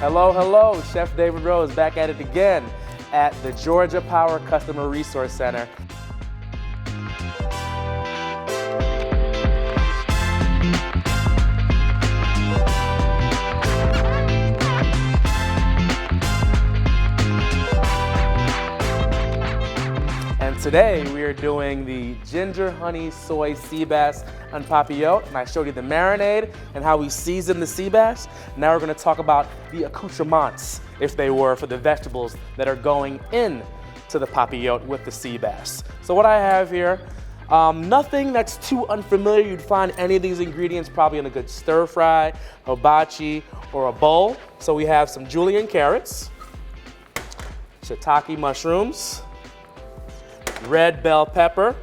Hello, hello. Chef David Rose back at it again at the Georgia Power Customer Resource Center. And today we are doing the ginger honey soy sea bass en papillote, and I showed you the marinade and how we season the sea bass. Now we're going to talk about the accoutrements, if they were, for the vegetables that are going in to the papillote with the sea bass. So what I have here, nothing that's too unfamiliar. You'd find any of these ingredients probably in a good stir fry, hibachi, or a bowl. So we have some julienne carrots, shiitake mushrooms, red bell pepper,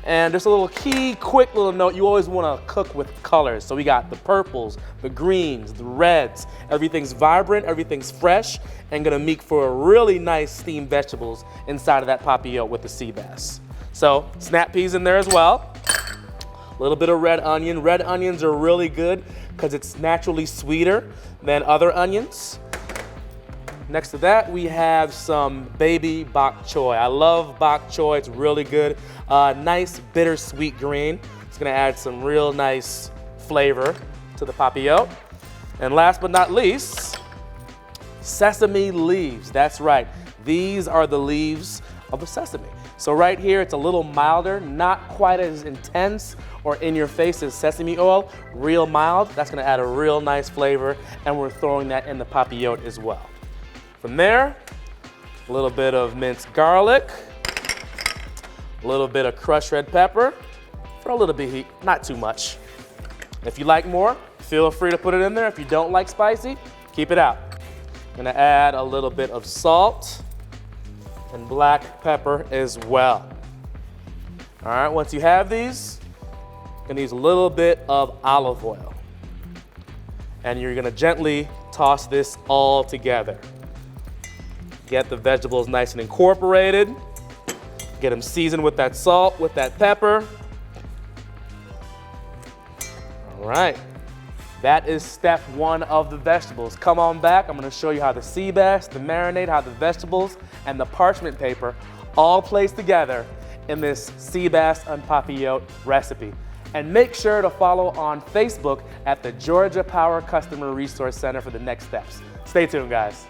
and just a little key, quick little note, you always want to cook with colors. So we got the purples, the greens, the reds, everything's vibrant, everything's fresh, and gonna make for really nice steamed vegetables inside of that papillote with the sea bass. So snap peas in there as well. A little bit of red onion. Red onions are really good because it's naturally sweeter than other onions. Next to that, we have some baby bok choy. I love bok choy, it's really good. Nice bittersweet green. It's gonna add some real nice flavor to the papillote. And last but not least, sesame leaves. That's right, these are the leaves of the sesame. So right here, it's a little milder, not quite as intense or in your face as sesame oil, real mild. That's gonna add a real nice flavor, and we're throwing that in the papillote as well. From there, a little bit of minced garlic, a little bit of crushed red pepper for a little bit of heat, not too much. If you like more, feel free to put it in there. If you don't like spicy, keep it out. Gonna add a little bit of salt and black pepper as well. All right, once you have these, gonna use a little bit of olive oil. And you're gonna gently toss this all together. Get the vegetables nice and incorporated. Get them seasoned with that salt, with that pepper. All right, that is step one of the vegetables. Come on back, I'm gonna show you how the sea bass, the marinade, how the vegetables, and the parchment paper all plays together in this sea bass en papillote recipe. And make sure to follow on Facebook at the Georgia Power Customer Resource Center for the next steps. Stay tuned, guys.